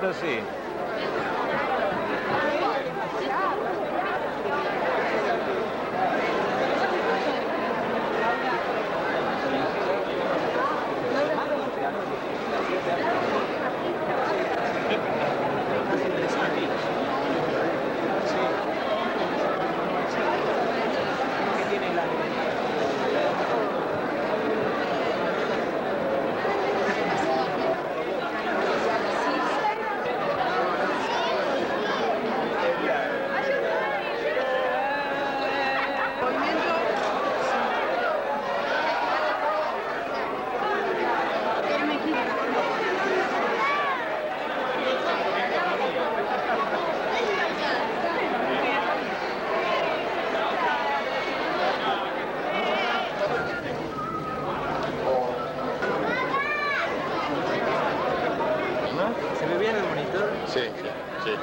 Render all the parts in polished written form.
momento sí. ¿Se ve bien el monitor? Sí, sí.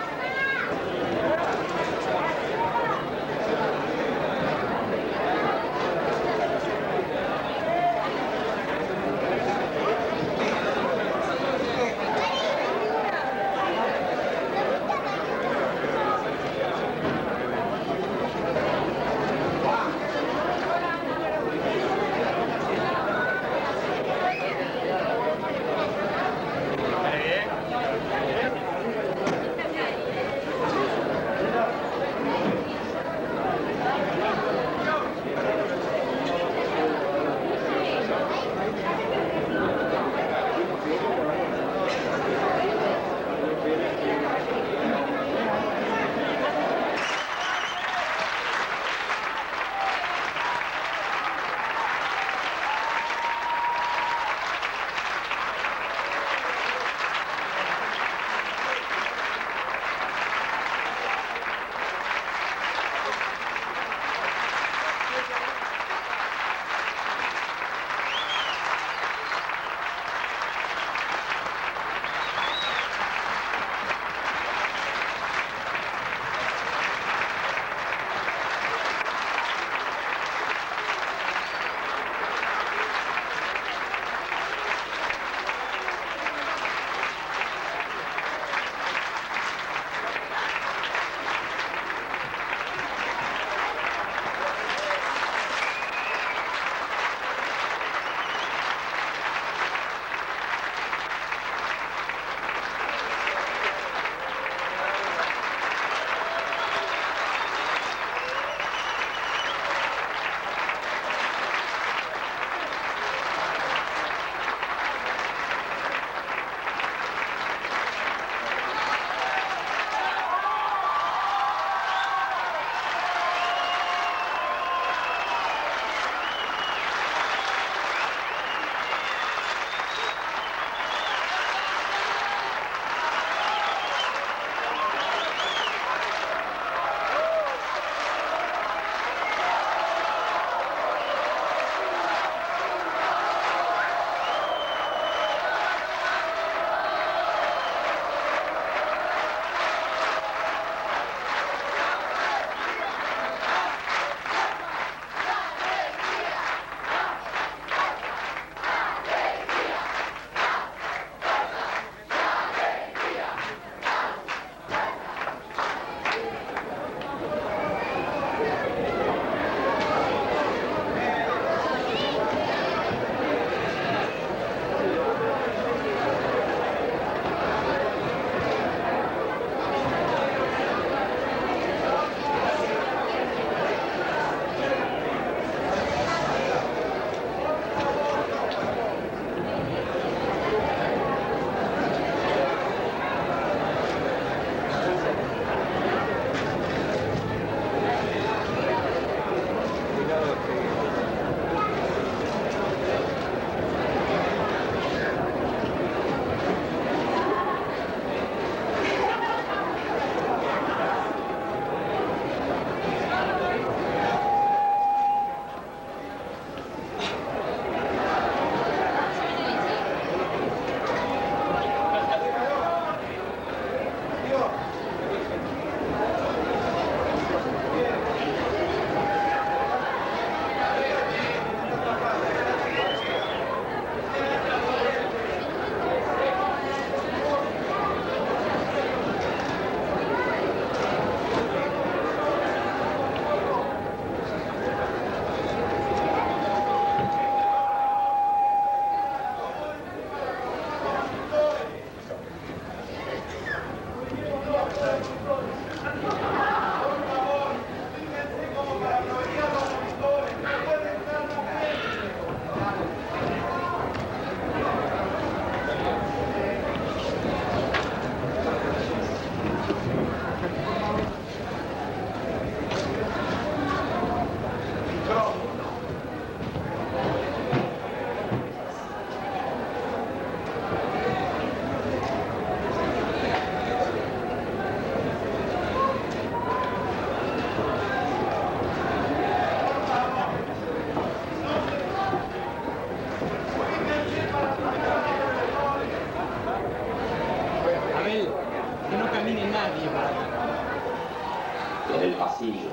En el pasillo.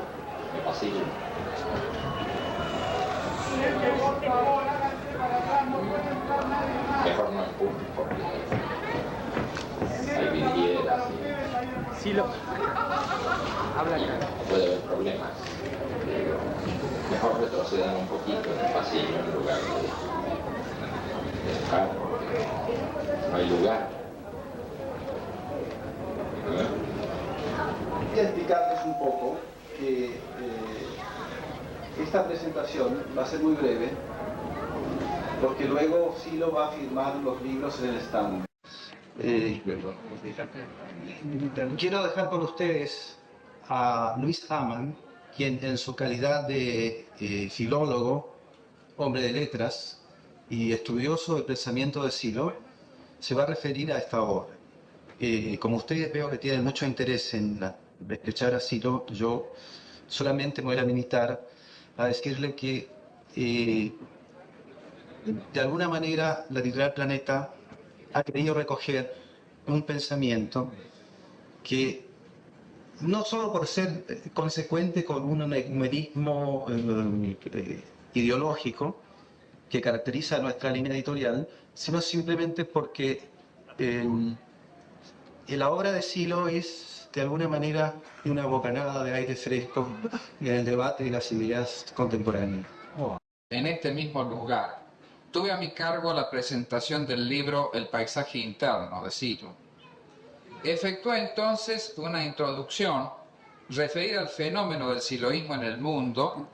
Mejor no empujes porque hay vidrieras y Silo. Habla acá. puede haber problemas. Mejor retrocedan un poquito en el pasillo en lugar de dejar porque no hay lugar. Voy a explicarles un poco que esta presentación va a ser muy breve porque luego Silo va a firmar los libros en el stand. Quiero dejar con ustedes a Luis Amann, quien en su calidad de filólogo, hombre de letras y estudioso del pensamiento de Silo, se va a referir a esta obra. Como ustedes veo que tienen mucho interés en escuchar a Silo, yo solamente me voy a limitar a decirle que de alguna manera la editorial Planeta ha querido recoger un pensamiento que no solo por ser consecuente con un ecumenismo ideológico que caracteriza nuestra línea editorial, sino simplemente porque la obra de Silo es de alguna manera una bocanada de aire fresco en el debate de las ideas contemporáneas. En este mismo lugar, tuve a mi cargo la presentación del libro El paisaje interno de Silo. Efectué entonces una introducción referida al fenómeno del siloísmo en el mundo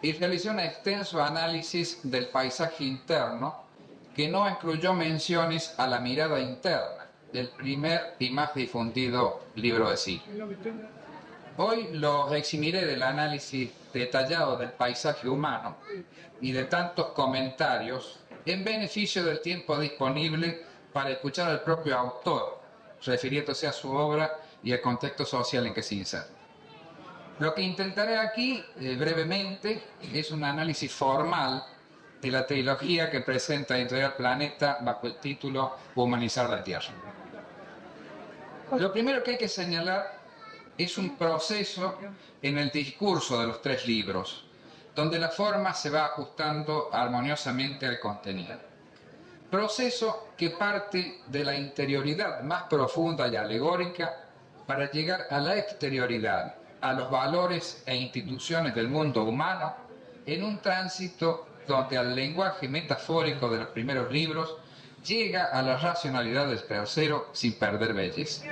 y realicé un extenso análisis del paisaje interno que no incluyó menciones a la mirada interna, del primer y más difundido libro de Silo. Hoy los eximiré del análisis detallado del paisaje humano y de tantos comentarios en beneficio del tiempo disponible para escuchar al propio autor, refiriéndose a su obra y al contexto social en que se inserta. Lo que intentaré aquí, brevemente, es un análisis formal de la trilogía que presenta Editorial Planeta bajo el título Humanizar la Tierra. Lo primero que hay que señalar es un proceso en el discurso de los tres libros, donde la forma se va ajustando armoniosamente al contenido. Proceso que parte de la interioridad más profunda y alegórica para llegar a la exterioridad, a los valores e instituciones del mundo humano, en un tránsito donde al lenguaje metafórico de los primeros libros llega a la racionalidad del tercero sin perder belleza.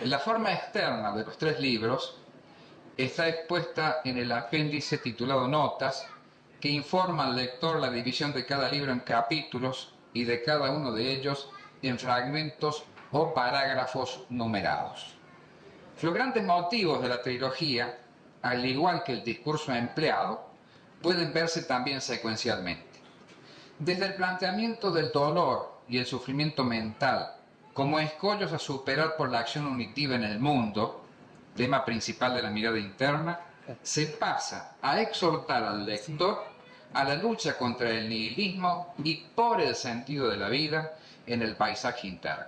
La forma externa de los tres libros está expuesta en el apéndice titulado Notas, que informa al lector la división de cada libro en capítulos y de cada uno de ellos en fragmentos o parágrafos numerados. Los grandes motivos de la trilogía, al igual que el discurso empleado, pueden verse también secuencialmente. Desde el planteamiento del dolor y el sufrimiento mental como escollos a superar por la acción unitiva en el mundo, tema principal de la mirada interna, se pasa a exhortar al lector a la lucha contra el nihilismo y por el sentido de la vida en el paisaje interno.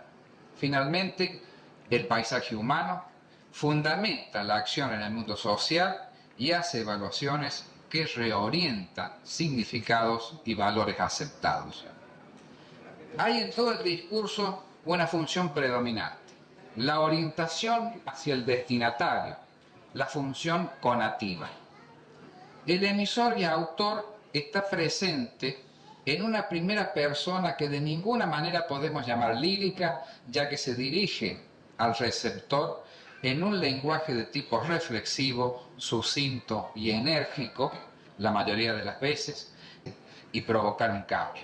Finalmente, el paisaje humano fundamenta la acción en el mundo social y hace evaluaciones que reorientan significados y valores aceptados. Hay en todo el discurso una función predominante, la orientación hacia el destinatario, la función conativa. El emisor y autor está presente en una primera persona que de ninguna manera podemos llamar lírica, ya que se dirige al receptor en un lenguaje de tipo reflexivo, sucinto y enérgico, la mayoría de las veces, y provocar un cambio.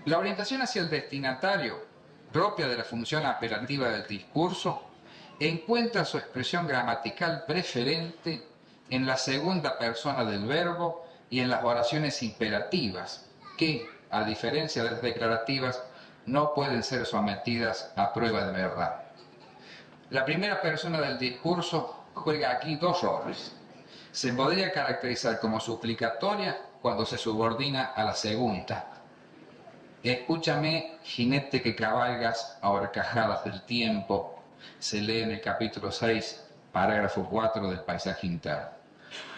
La orientación hacia el destinatario, propia de la función apelativa del discurso, encuentra su expresión gramatical preferente en la segunda persona del verbo y en las oraciones imperativas, que, a diferencia de las declarativas, no pueden ser sometidas a prueba de verdad. La primera persona del discurso juega aquí dos roles. Se podría caracterizar como suplicatoria cuando se subordina a la segunda. Escúchame, jinete que cabalgas a horcajadas del tiempo, se lee en el capítulo 6, parágrafo 4 del Paisaje Interno.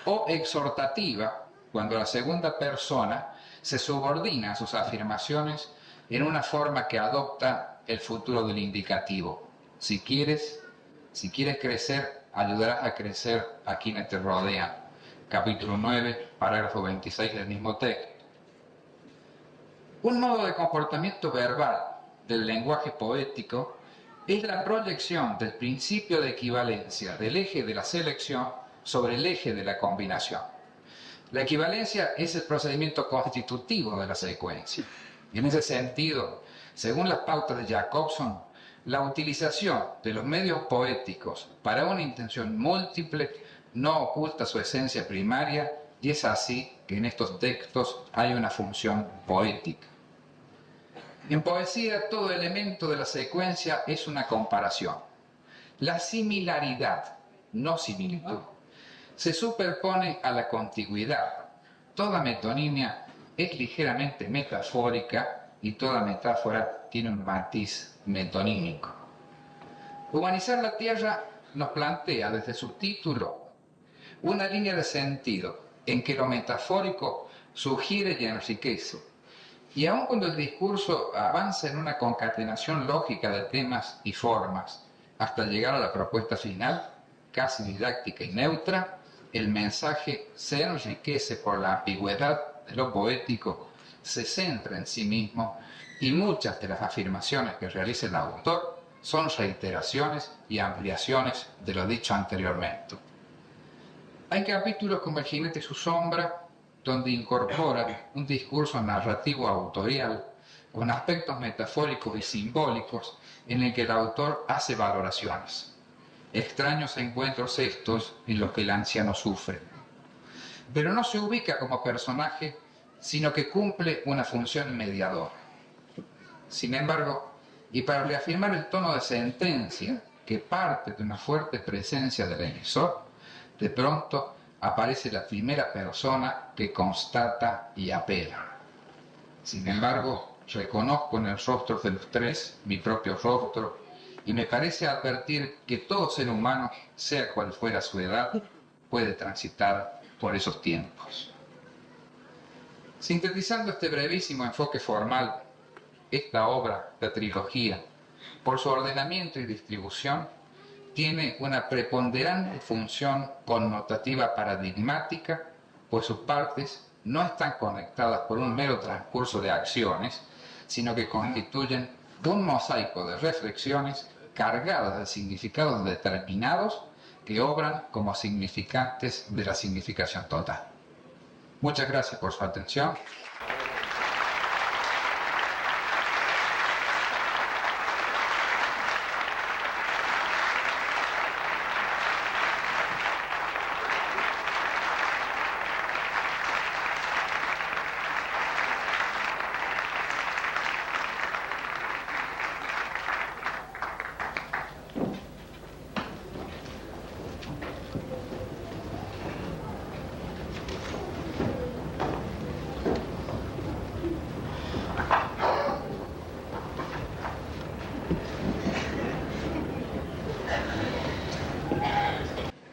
O exhortativa, cuando la segunda persona se subordina a sus afirmaciones en una forma que adopta el futuro del indicativo. Si quieres crecer, ayudarás a crecer a quienes te rodean. Capítulo 9, parágrafo 26 del mismo texto. Un modo de comportamiento verbal del lenguaje poético es la proyección del principio de equivalencia del eje de la selección sobre el eje de la combinación. La equivalencia es el procedimiento constitutivo de la secuencia. Y en ese sentido, según las pautas de Jacobson, la utilización de los medios poéticos para una intención múltiple no oculta su esencia primaria, y es así que en estos textos hay una función poética. En poesía, todo elemento de la secuencia es una comparación. La similaridad, no similitud, se superpone a la contigüidad. Toda metonimia es ligeramente metafórica y toda metáfora tiene un matiz metonímico. Humanizar la Tierra nos plantea desde su título una línea de sentido en que lo metafórico sugiere y enriquece. Y aun cuando el discurso avanza en una concatenación lógica de temas y formas hasta llegar a la propuesta final, casi didáctica y neutra, el mensaje se enriquece por la ambigüedad de lo poético, se centra en sí mismo y muchas de las afirmaciones que realiza el autor son reiteraciones y ampliaciones de lo dicho anteriormente. Hay capítulos como El jinete y su sombra, donde incorpora un discurso narrativo autorial con aspectos metafóricos y simbólicos en el que el autor hace valoraciones. Extraños encuentros estos en los que el anciano sufre. Pero no se ubica como personaje, sino que cumple una función mediadora. Sin embargo, y para reafirmar el tono de sentencia que parte de una fuerte presencia del emisor, de pronto aparece la primera persona que constata y apela. Sin embargo, reconozco en el rostro de los tres mi propio rostro y me parece advertir que todo ser humano, sea cual fuera su edad, puede transitar por esos tiempos. Sintetizando este brevísimo enfoque formal, esta obra, la trilogía, por su ordenamiento y distribución, tiene una preponderante función connotativa paradigmática, pues sus partes no están conectadas por un mero transcurso de acciones, sino que constituyen un mosaico de reflexiones cargadas de significados determinados que obran como significantes de la significación total. Muchas gracias por su atención.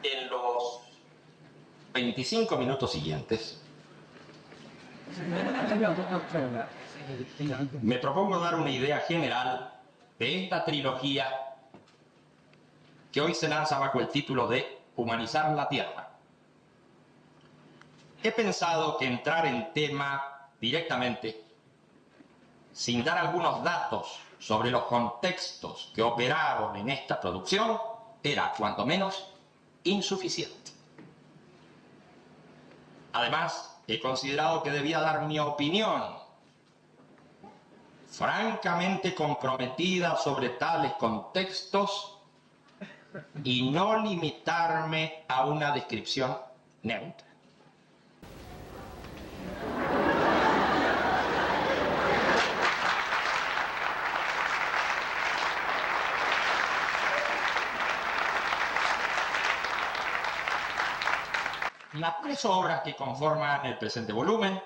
En los 25 minutos siguientes, me propongo dar una idea general de esta trilogía que hoy se lanza bajo el título de Humanizar la Tierra. He pensado que entrar en tema directamente, sin dar algunos datos sobre los contextos que operaron en esta producción, era, cuanto menos, insuficiente. Además, he considerado que debía dar mi opinión francamente comprometida sobre tales contextos y no limitarme a una descripción neutra. Las 3 obras que conforman el presente volumen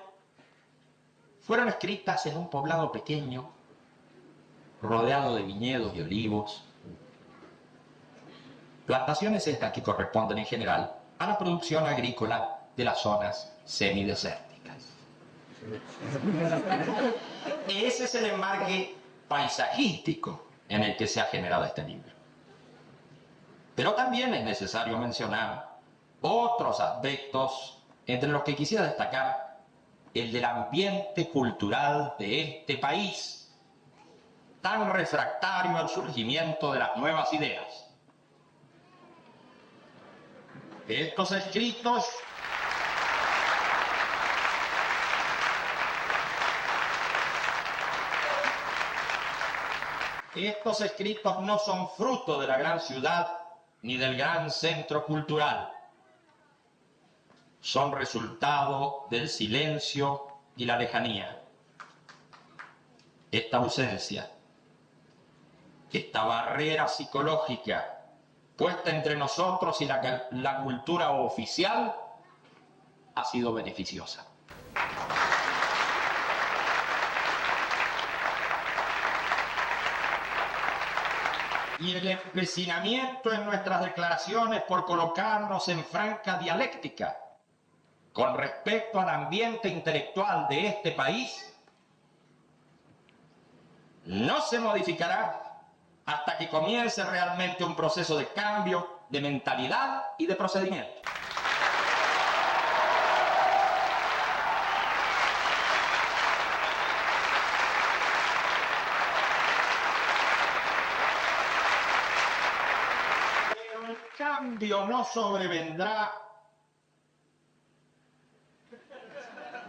fueron escritas en un poblado pequeño, rodeado de viñedos y olivos. Plantaciones estas que corresponden en general a la producción agrícola de las zonas semidesérticas. Ese es el enmarque paisajístico en el que se ha generado este libro. Pero también es necesario mencionar otros aspectos, entre los que quisiera destacar el del ambiente cultural de este país, tan refractario al surgimiento de las nuevas ideas. Estos escritos no son fruto de la gran ciudad ni del gran centro cultural. Son resultado del silencio y la lejanía. Esta ausencia, esta barrera psicológica puesta entre nosotros y la cultura oficial ha sido beneficiosa. Y el empecinamiento en nuestras declaraciones por colocarnos en franca dialéctica con respecto al ambiente intelectual de este país no se modificará hasta que comience realmente un proceso de cambio de mentalidad y de procedimiento. Pero el cambio no sobrevendrá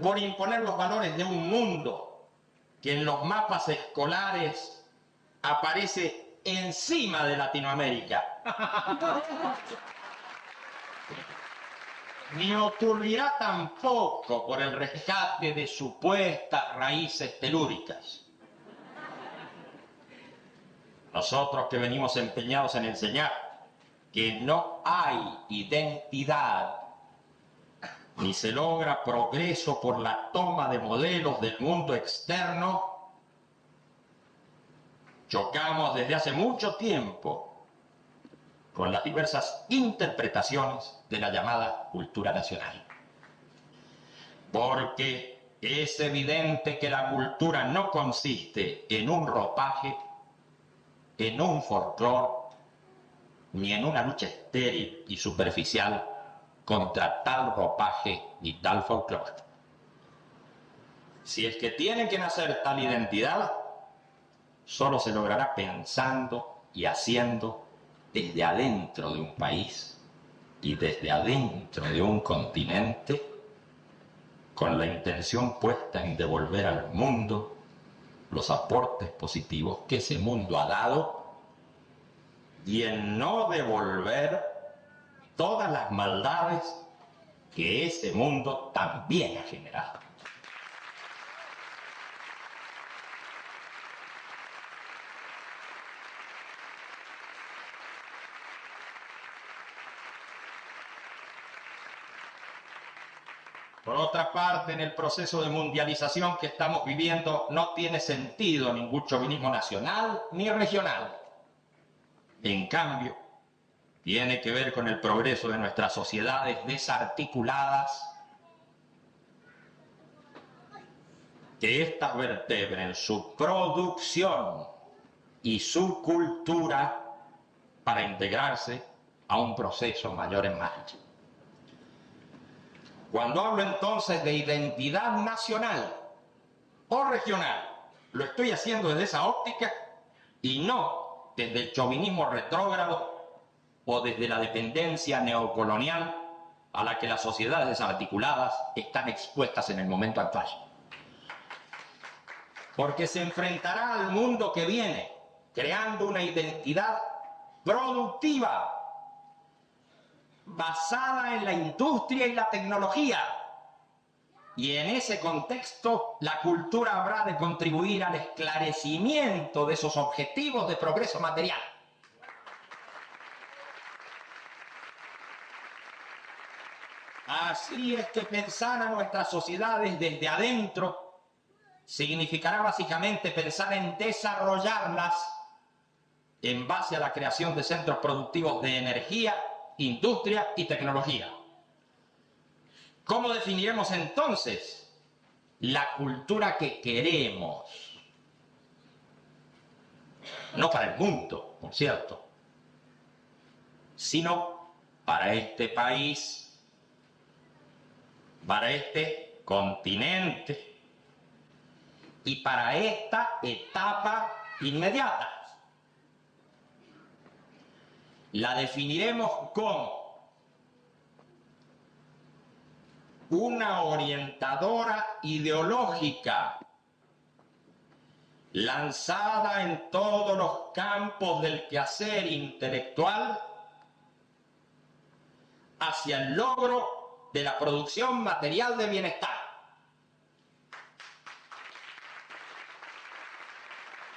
por imponer los valores de un mundo que en los mapas escolares aparece encima de Latinoamérica. Ni ocurrirá tampoco por el rescate de supuestas raíces telúricas. Nosotros que venimos empeñados en enseñar que no hay identidad ni se logra progreso por la toma de modelos del mundo externo, chocamos desde hace mucho tiempo con las diversas interpretaciones de la llamada cultura nacional. Porque es evidente que la cultura no consiste en un ropaje, en un folclore, ni en una lucha estéril y superficial contra tal ropaje y tal folclore. Si es que tiene que nacer tal identidad, solo se logrará pensando y haciendo desde adentro de un país y desde adentro de un continente, con la intención puesta en devolver al mundo los aportes positivos que ese mundo ha dado y en no devolver todas las maldades que ese mundo también ha generado. Por otra parte, en el proceso de mundialización que estamos viviendo no tiene sentido ningún chauvinismo nacional ni regional. En cambio, tiene que ver con el progreso de nuestras sociedades desarticuladas, que éstas vertebren su producción y su cultura para integrarse a un proceso mayor en marcha. Cuando hablo entonces de identidad nacional o regional, lo estoy haciendo desde esa óptica y no desde el chauvinismo retrógrado o desde la dependencia neocolonial a la que las sociedades desarticuladas están expuestas en el momento actual. Porque se enfrentará al mundo que viene creando una identidad productiva basada en la industria y la tecnología. Y en ese contexto, la cultura habrá de contribuir al esclarecimiento de esos objetivos de progreso material. así es que pensar a nuestras sociedades desde adentro significará básicamente pensar en desarrollarlas en base a la creación de centros productivos de energía, industria y tecnología. ¿Cómo definiremos entonces la cultura que queremos? No para el mundo, por cierto, sino para este país, para este continente y para esta etapa inmediata. La definiremos como una orientadora ideológica lanzada en todos los campos del quehacer intelectual hacia el logro de la producción material de bienestar.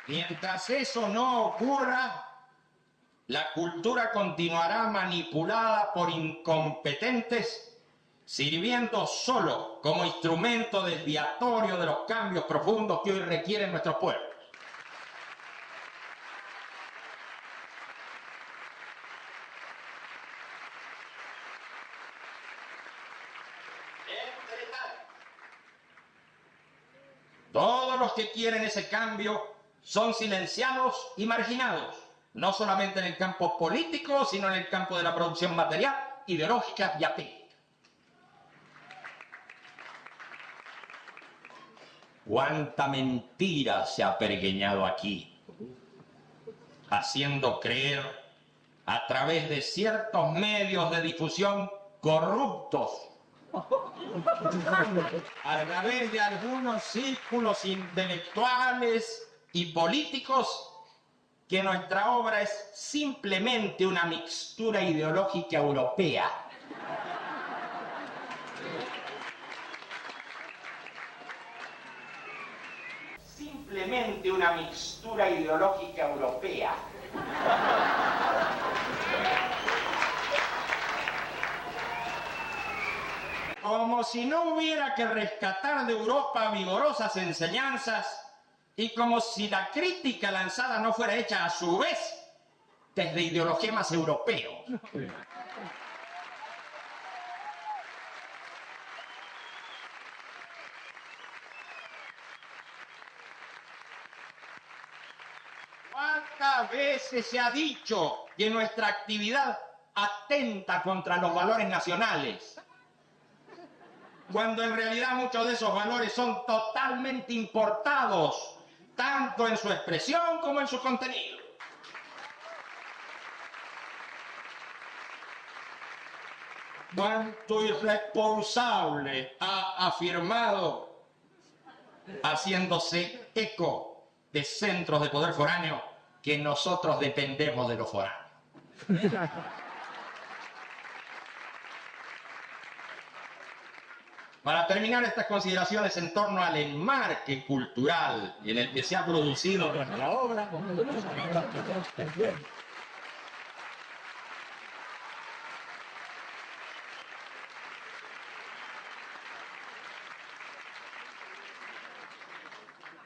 Mientras eso no ocurra, la cultura continuará manipulada por incompetentes, sirviendo solo como instrumento desviatorio de los cambios profundos que hoy requieren nuestros pueblos. Entre tanto, todos los que quieren ese cambio son silenciados y marginados, no solamente en el campo político, sino en el campo de la producción material, ideológica y técnica. Cuánta mentira se ha pergeñado aquí, haciendo creer a través de ciertos medios de difusión corruptos, a través de algunos círculos intelectuales y políticos, que nuestra obra es simplemente una mixtura ideológica europea. Simplemente una mixtura ideológica europea. Como si no hubiera que rescatar de Europa vigorosas enseñanzas y como si la crítica lanzada no fuera hecha a su vez desde ideologemas europeos. ¿Cuántas veces se ha dicho que nuestra actividad atenta contra los valores nacionales? Cuando en realidad muchos de esos valores son totalmente importados, tanto en su expresión como en su contenido. Cuánto irresponsable ha afirmado, haciéndose eco de centros de poder foráneo, que nosotros dependemos de los foráneos. Para terminar estas consideraciones en torno al enmarque cultural en el que se ha producido la obra,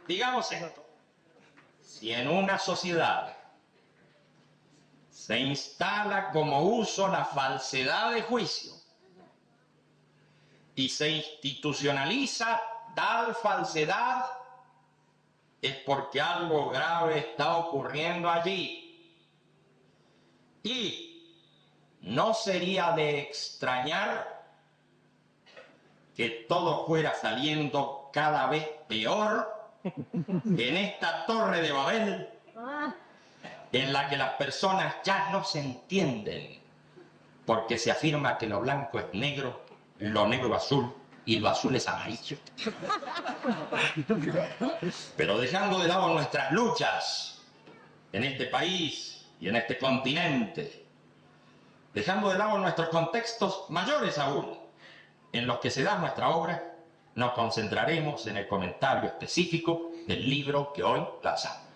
digamos esto: si en una sociedad se instala como uso la falsedad de juicio y se institucionaliza tal falsedad, es porque algo grave está ocurriendo allí. Y no sería de extrañar que todo fuera saliendo cada vez peor en esta torre de Babel, en la que las personas ya no se entienden, porque se afirma que lo blanco es negro, lo negro azul y lo azul es amarillo. Pero dejando de lado nuestras luchas en este país y en este continente, dejando de lado nuestros contextos mayores aún en los que se da nuestra obra, nos concentraremos en el comentario específico del libro que hoy lanzamos.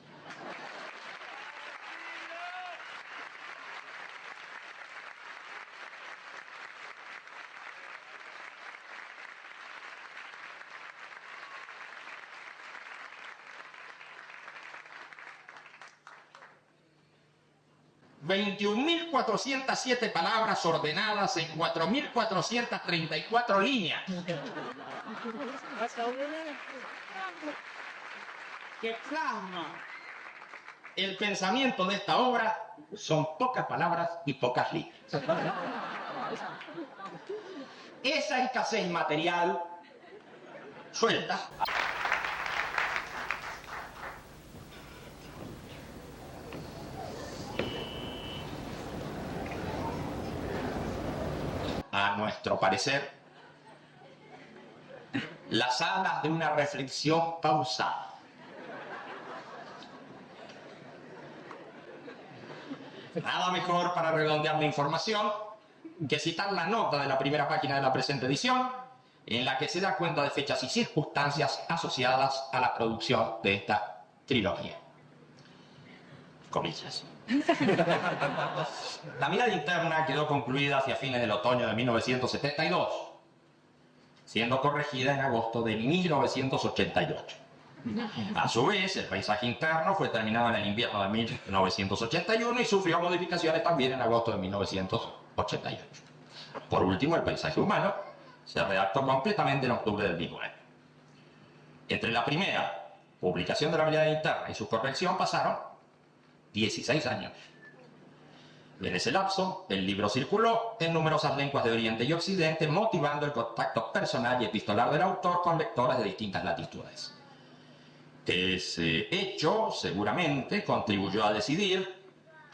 21.407 palabras ordenadas en 4.434 líneas. Que plasma el pensamiento de esta obra son pocas palabras y pocas líneas. Esa escasez material suelta a nuestro parecer, las alas de una reflexión pausada. Nada mejor para redondear la información que citar la nota de la primera página de la presente edición, en la que se da cuenta de fechas y circunstancias asociadas a la producción de esta trilogía. Comillas. La mirada interna quedó concluida hacia fines del otoño de 1972, siendo corregida en agosto de 1988. A su vez, el paisaje interno fue terminado en el invierno de 1981 y sufrió modificaciones también en agosto de 1988. Por último, el paisaje humano se redactó completamente en octubre del mismo año. Entre la primera publicación de la mirada interna y su corrección pasaron 16 años. En ese lapso, el libro circuló en numerosas lenguas de Oriente y Occidente, motivando el contacto personal y epistolar del autor con lectores de distintas latitudes. Ese hecho, seguramente, contribuyó a decidir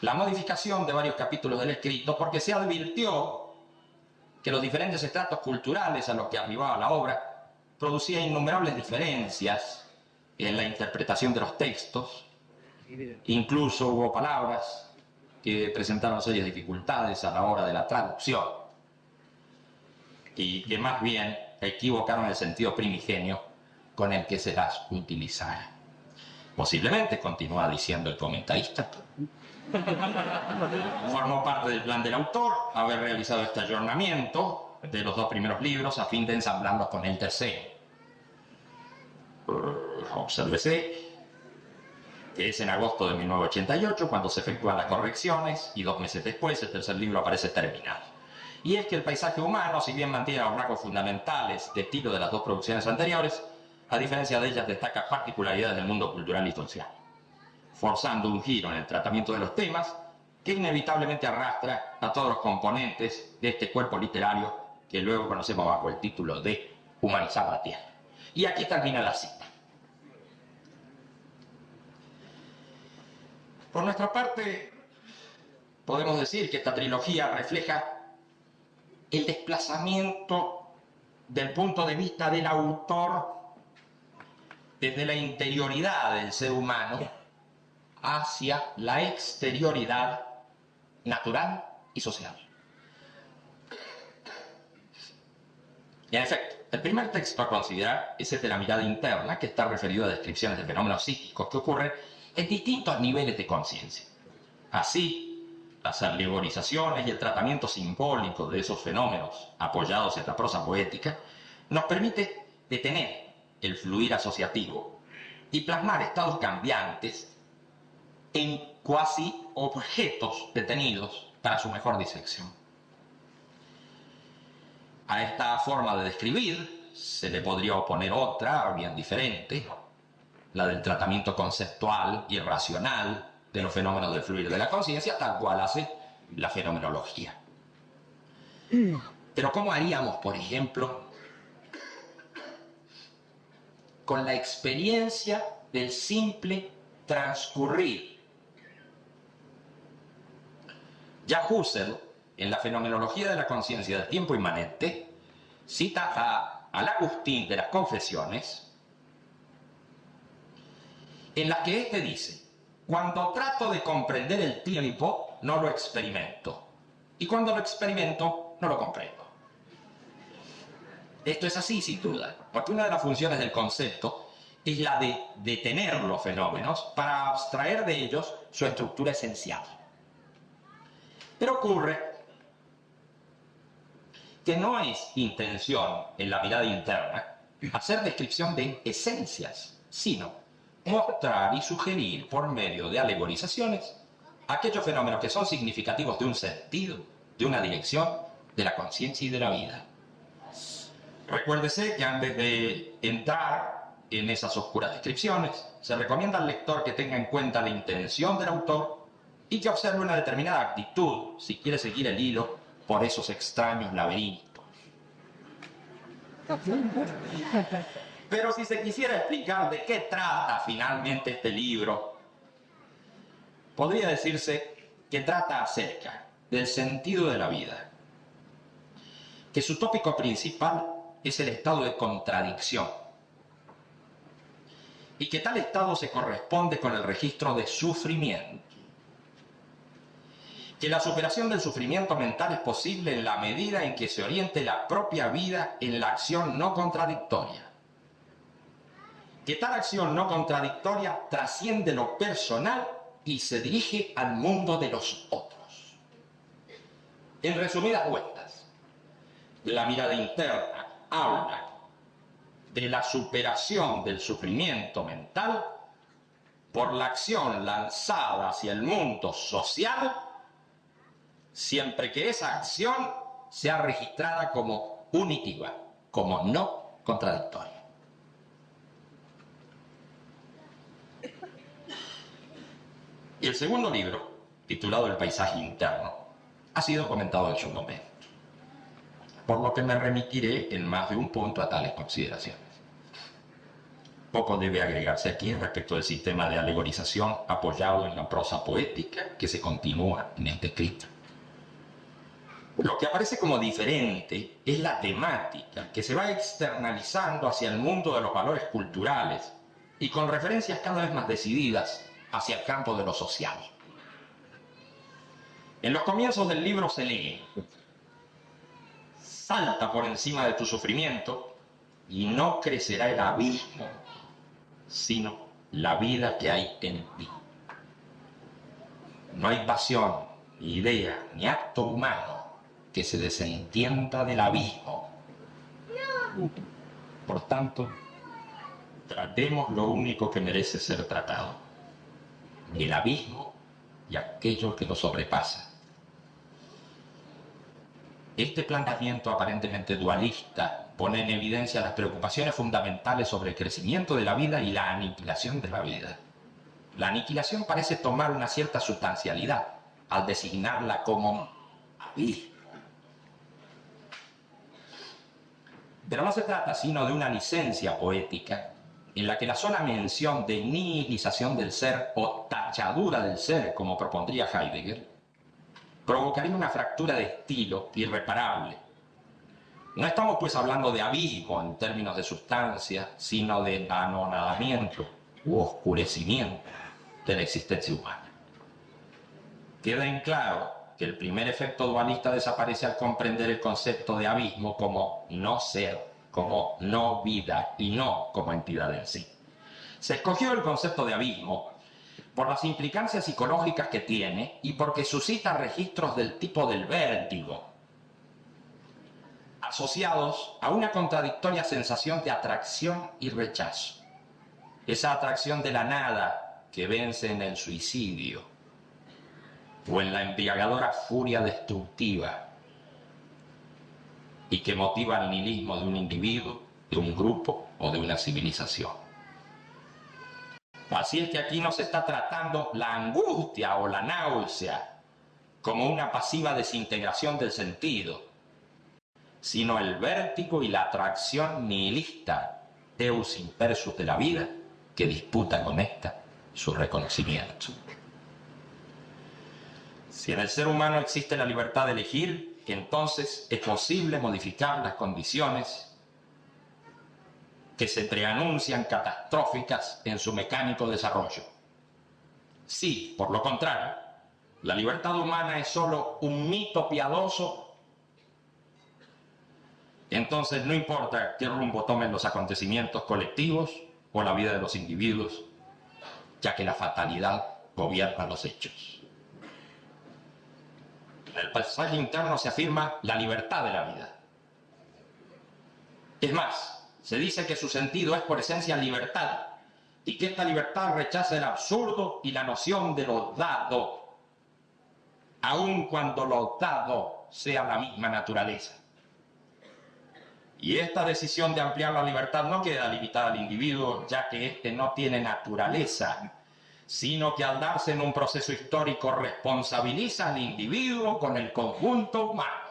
la modificación de varios capítulos del escrito, porque se advirtió que los diferentes estratos culturales a los que arribaba la obra producían innumerables diferencias en la interpretación de los textos. Incluso hubo palabras que presentaron serias dificultades a la hora de la traducción y que más bien equivocaron el sentido primigenio con el que se las utilizara. Posiblemente, continúa diciendo el comentarista, formó parte del plan del autor haber realizado este ayornamiento de los dos primeros libros a fin de ensamblarlos con el tercero. Obsérvese que es en agosto de 1988 cuando se efectúan las correcciones y 2 meses después el tercer libro aparece terminado. Y es que el paisaje humano, si bien mantiene los rasgos fundamentales de estilo de las dos producciones anteriores, a diferencia de ellas destaca particularidades del mundo cultural y social, forzando un giro en el tratamiento de los temas que inevitablemente arrastra a todos los componentes de este cuerpo literario que luego conocemos bajo el título de Humanizar la Tierra. Y aquí termina la cita. Por nuestra parte, podemos decir que esta trilogía refleja el desplazamiento del punto de vista del autor desde la interioridad del ser humano hacia la exterioridad natural y social. Y en efecto, el primer texto a considerar es el de la mirada interna, que está referido a descripciones de fenómenos psíquicos que ocurren en distintos niveles de conciencia. Así, las alegorizaciones y el tratamiento simbólico de esos fenómenos, apoyados en la prosa poética, nos permite detener el fluir asociativo y plasmar estados cambiantes en cuasi objetos detenidos para su mejor disección. A esta forma de describir se le podría oponer otra, bien diferente, la del tratamiento conceptual y racional de los fenómenos del fluir de la conciencia, tal cual hace la fenomenología. Pero ¿cómo haríamos, por ejemplo, con la experiencia del simple transcurrir? Ya Husserl, en la fenomenología de la conciencia del tiempo inmanente, cita al Agustín de las Confesiones, en la que éste dice: cuando trato de comprender el tiempo, no lo experimento, y cuando lo experimento, no lo comprendo. Esto es así, sin duda, porque una de las funciones del concepto es la de detener los fenómenos para abstraer de ellos su estructura esencial. Pero ocurre que no es intención en la mirada interna hacer descripción de esencias, sino mostrar y sugerir por medio de alegorizaciones aquellos fenómenos que son significativos de un sentido, de una dirección, de la conciencia y de la vida. Recuérdese que antes de entrar en esas oscuras descripciones, se recomienda al lector que tenga en cuenta la intención del autor y que observe una determinada actitud si quiere seguir el hilo por esos extraños laberintos. Pero si se quisiera explicar de qué trata finalmente este libro, podría decirse que trata acerca del sentido de la vida, que su tópico principal es el estado de contradicción, y que tal estado se corresponde con el registro de sufrimiento, que la superación del sufrimiento mental es posible en la medida en que se oriente la propia vida en la acción no contradictoria, que tal acción no contradictoria trasciende lo personal y se dirige al mundo de los otros. En resumidas cuentas, la mirada interna habla de la superación del sufrimiento mental por la acción lanzada hacia el mundo social, siempre que esa acción sea registrada como unitiva, como no contradictoria. Y el segundo libro, titulado El paisaje interno, ha sido comentado en su momento, por lo que me remitiré en más de un punto a tales consideraciones. Poco debe agregarse aquí respecto del sistema de alegorización apoyado en la prosa poética que se continúa en este escrito. Lo que aparece como diferente es la temática que se va externalizando hacia el mundo de los valores culturales y con referencias cada vez más decididas hacia el campo de lo social. En los comienzos del libro se lee: salta por encima de tu sufrimiento y no crecerá el abismo, sino la vida que hay en ti. No hay pasión, ni idea, ni acto humano que se desentienda del abismo. Por tanto, tratemos lo único que merece ser tratado: el abismo y aquello que lo sobrepasa. Este planteamiento aparentemente dualista pone en evidencia las preocupaciones fundamentales sobre el crecimiento de la vida y la aniquilación de la vida. La aniquilación parece tomar una cierta sustancialidad al designarla como abismo. Pero no se trata sino de una licencia poética en la que la sola mención de nihilización del ser o tachadura del ser, como propondría Heidegger, provocaría una fractura de estilo irreparable. No estamos pues hablando de abismo en términos de sustancia, sino de anonadamiento u oscurecimiento de la existencia humana. Queda en claro que el primer efecto dualista desaparece al comprender el concepto de abismo como no ser, como no vida y no como entidad en sí. Se escogió el concepto de abismo por las implicancias psicológicas que tiene y porque suscita registros del tipo del vértigo, asociados a una contradictoria sensación de atracción y rechazo. Esa atracción de la nada que vence en el suicidio o en la embriagadora furia destructiva y que motiva el nihilismo de un individuo, de un grupo o de una civilización. Así es que aquí no se está tratando la angustia o la náusea como una pasiva desintegración del sentido, sino el vértigo y la atracción nihilista, deus impersus de la vida, que disputa con esta su reconocimiento. Si en el ser humano existe la libertad de elegir, entonces es posible modificar las condiciones que se preanuncian catastróficas en su mecánico desarrollo. Si, por lo contrario, la libertad humana es solo un mito piadoso, entonces no importa qué rumbo tomen los acontecimientos colectivos o la vida de los individuos, ya que la fatalidad gobierna los hechos. En el paisaje interno se afirma la libertad de la vida. Es más, se dice que su sentido es por esencia libertad y que esta libertad rechaza el absurdo y la noción de lo dado, aun cuando lo dado sea la misma naturaleza. Y esta decisión de ampliar la libertad no queda limitada al individuo, ya que éste no tiene naturaleza, sino que al darse en un proceso histórico responsabiliza al individuo con el conjunto humano.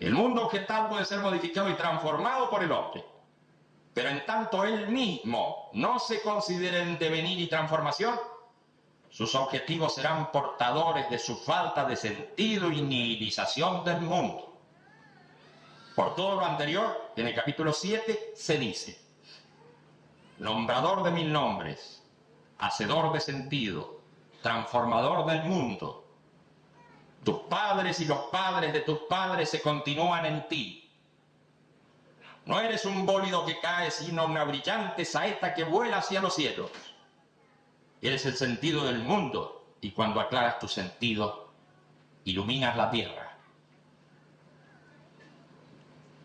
El mundo objetal puede ser modificado y transformado por el hombre, pero en tanto él mismo no se considere en devenir y transformación, sus objetivos serán portadores de su falta de sentido y nihilización del mundo. Por todo lo anterior, en el capítulo 7 se dice: nombrador de mil nombres, hacedor de sentido, transformador del mundo. Tus padres y los padres de tus padres se continúan en ti. No eres un bólido que cae, sino una brillante saeta que vuela hacia los cielos. Eres el sentido del mundo, y cuando aclaras tu sentido, iluminas la tierra.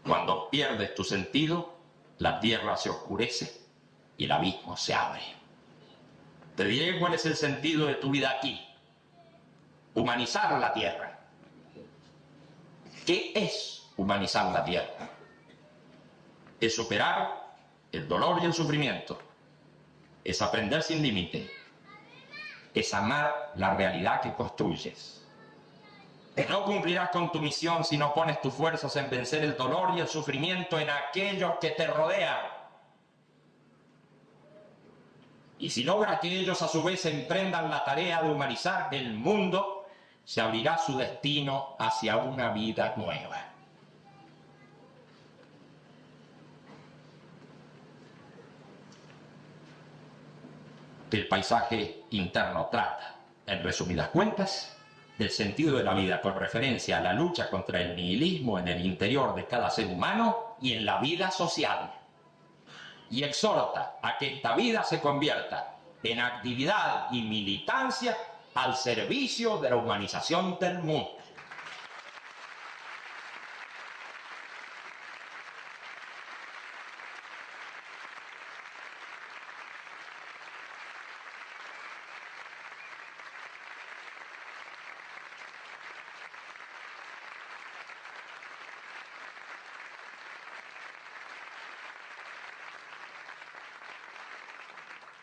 Cuando pierdes tu sentido, la tierra se oscurece y el abismo se abre. Te diré cuál es el sentido de tu vida aquí: humanizar la tierra. ¿Qué es humanizar la tierra? Es superar el dolor y el sufrimiento. Es aprender sin límite. Es amar la realidad que construyes. No cumplirás con tu misión si no pones tus fuerzas en vencer el dolor y el sufrimiento en aquellos que te rodean. Y si logras que ellos a su vez emprendan la tarea de humanizar el mundo, se abrirá su destino hacia una vida nueva. El paisaje interno trata, en resumidas cuentas, del sentido de la vida con referencia a la lucha contra el nihilismo en el interior de cada ser humano y en la vida social. Y exhorta a que esta vida se convierta en actividad y militancia al servicio de la humanización del mundo.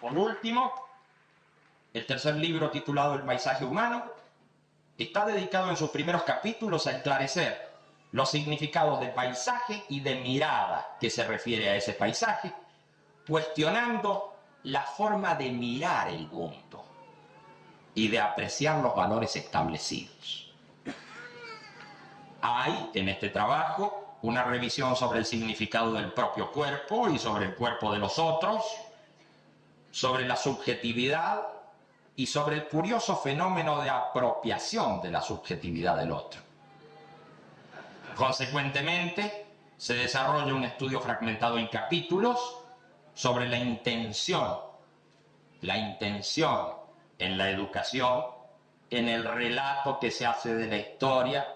Por último, el tercer libro, titulado El paisaje humano, está dedicado en sus primeros capítulos a esclarecer los significados de paisaje y de mirada que se refiere a ese paisaje, cuestionando la forma de mirar el mundo y de apreciar los valores establecidos. Hay en este trabajo una revisión sobre el significado del propio cuerpo y sobre el cuerpo de los otros, sobre la subjetividad y sobre el curioso fenómeno de apropiación de la subjetividad del otro. Consecuentemente, se desarrolla un estudio fragmentado en capítulos sobre la intención en la educación, en el relato que se hace de la historia,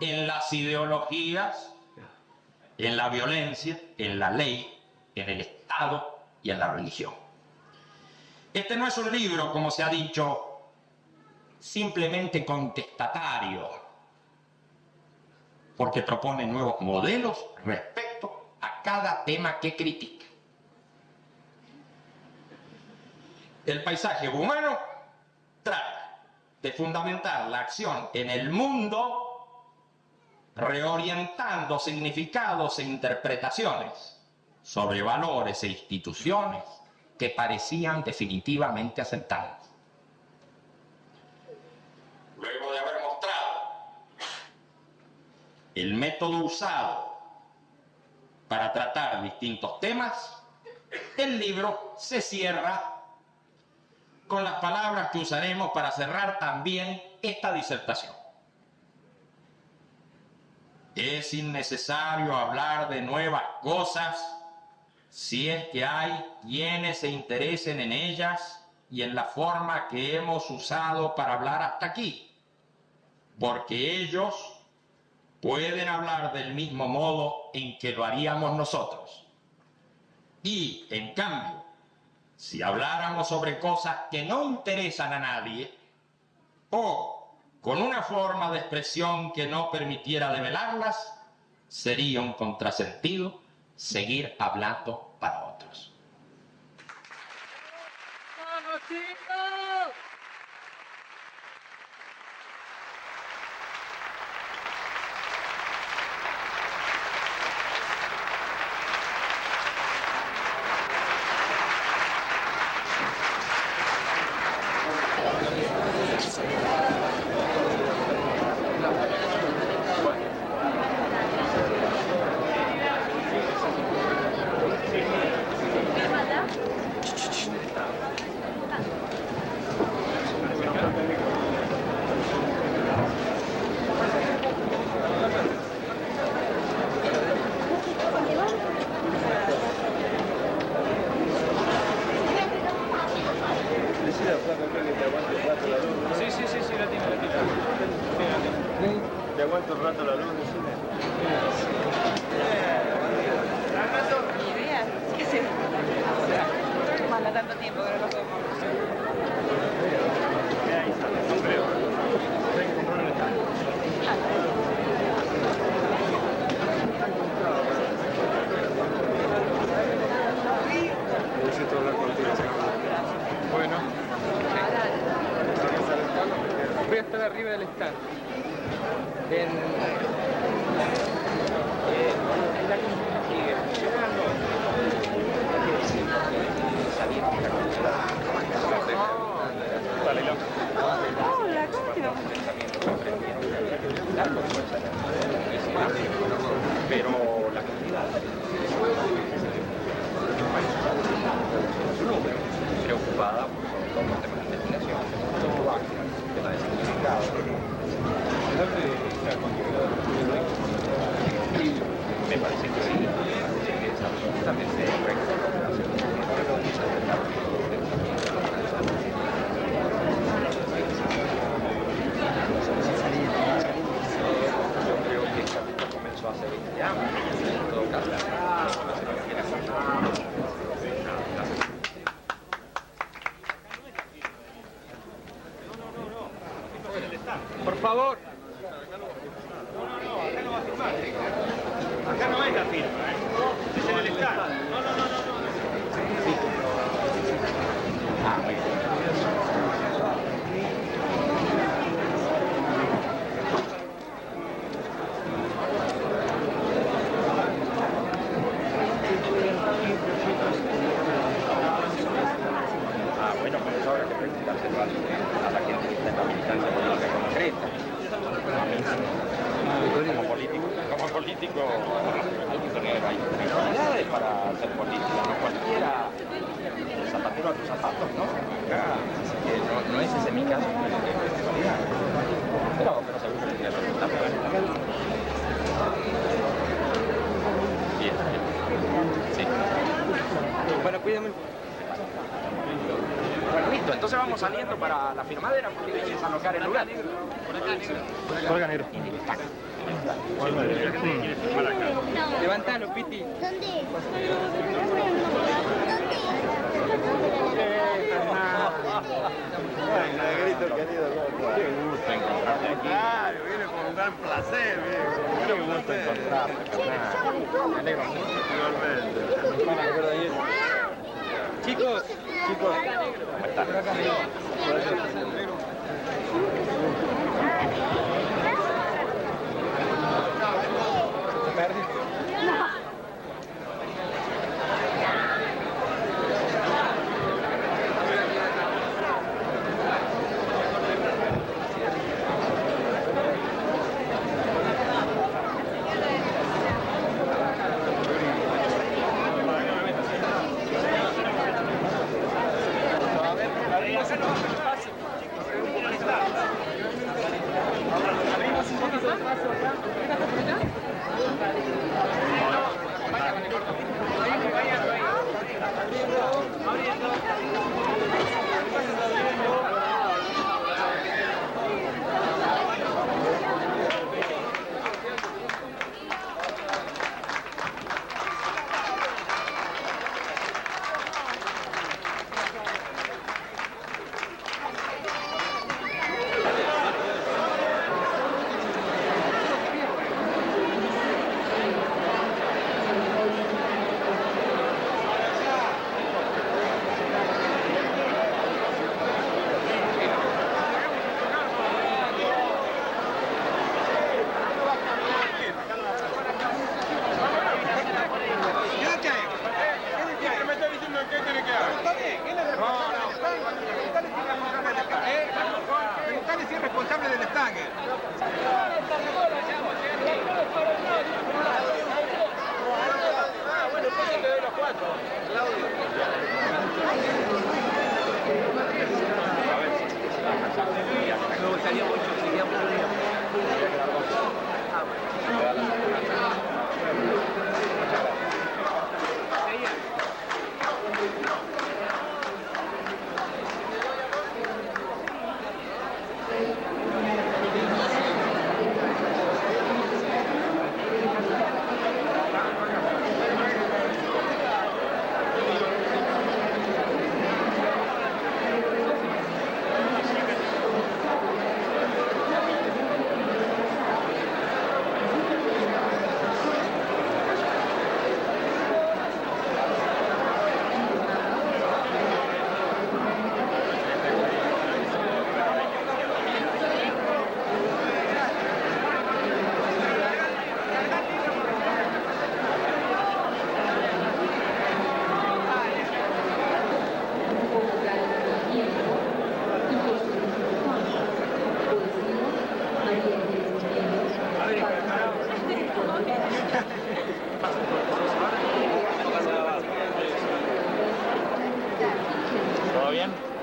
en las ideologías, en la violencia, en la ley, en el Estado y en la religión. Este no es un libro, como se ha dicho, simplemente contestatario, porque propone nuevos modelos respecto a cada tema que critica. El paisaje humano trata de fundamentar la acción en el mundo, reorientando significados e interpretaciones sobre valores e instituciones que parecían definitivamente aceptadas. Luego de haber mostrado el método usado para tratar distintos temas, el libro se cierra con las palabras que usaremos para cerrar también esta disertación. Es innecesario hablar de nuevas cosas si es que hay quienes se interesen en ellas y en la forma que hemos usado para hablar hasta aquí, porque ellos pueden hablar del mismo modo en que lo haríamos nosotros. Y, en cambio, si habláramos sobre cosas que no interesan a nadie, o con una forma de expresión que no permitiera develarlas, sería un contrasentido seguir hablando para otros. ¡Vamos, chicos! Sí, la tiene. Te aguanto un rato la luz, Ni idea. Sí, sí. Mala tanto tiempo que no lo como. No creo. Hay que comprar un stand. Necesito hablar contigo. Bueno. Voy a estar arriba del stand. En la Hola, ¿cómo te va? Pero la cantidad. Preocupada por los temas de investigación, tema de significado. Me parece que sí, que es absolutamente correcto. Yo creo que el capítulo comenzó hace 20 años, en todo caso. por favor. Acá no es la firma, es en el stand. No. Ah, muy bien. Bueno, pues ahora que preguntárselo a la gente que está en la militancia política concreta. Como político hay que tener habilidades para hacer política, no cualquiera, el zapatero a tus zapatos, ¿no? Así que no es ese mi caso, pero seguro que tiene resultados. Bien. Sí. Bueno, cuídame. Bueno, listo, entonces vamos saliendo para la firmadera porque hay que desalojar el lugar. Por acá, negro. Levántalo, Piti. ¿Dónde? Negrito querido, qué gusto encontrarte aquí. Claro, viene con un gran placer, viejo. Qué gusto encontrarte, me alegro mucho. Igualmente. Chicos, ¿Cómo están?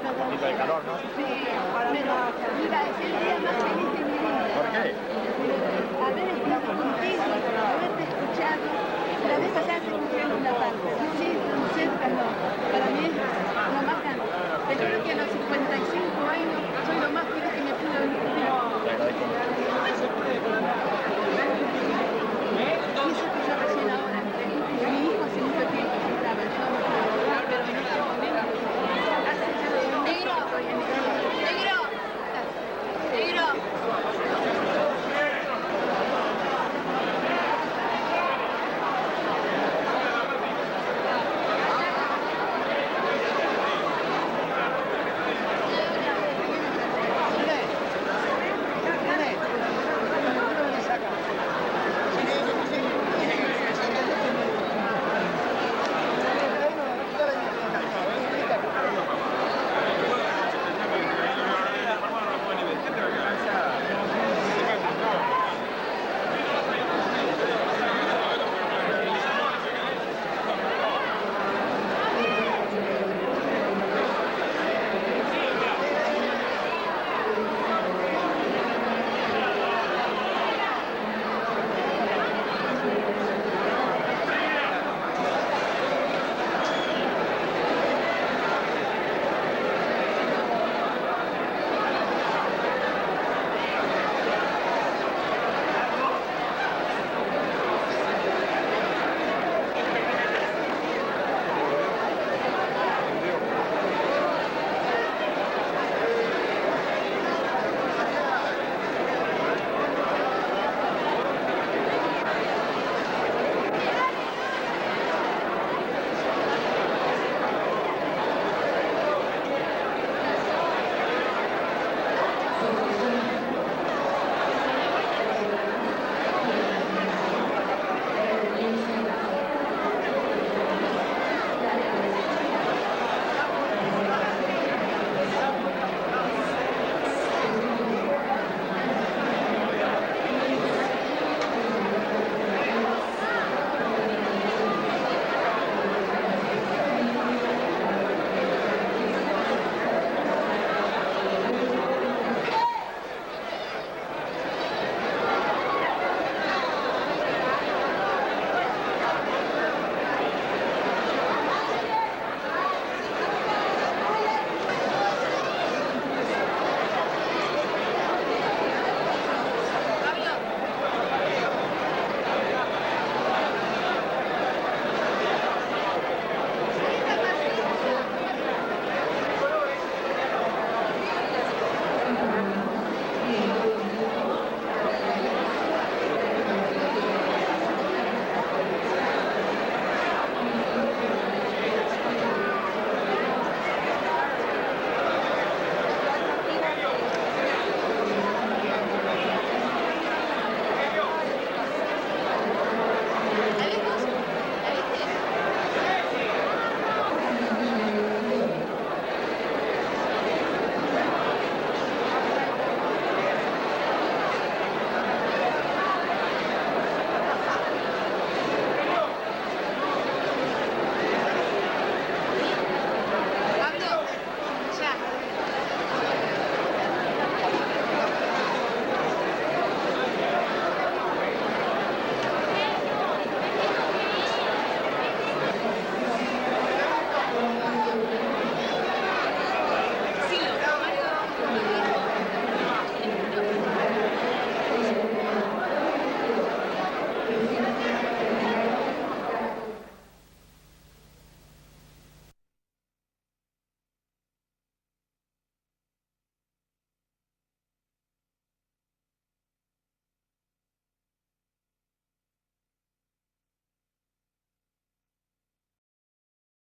Un poquito de calor, ¿no? Sí, pero mira, es el día más feliz de mi vida. ¿Por qué? Haber estado contigo, haberte escuchado. La vez pasada se cumplió una parte, sí, cerca no.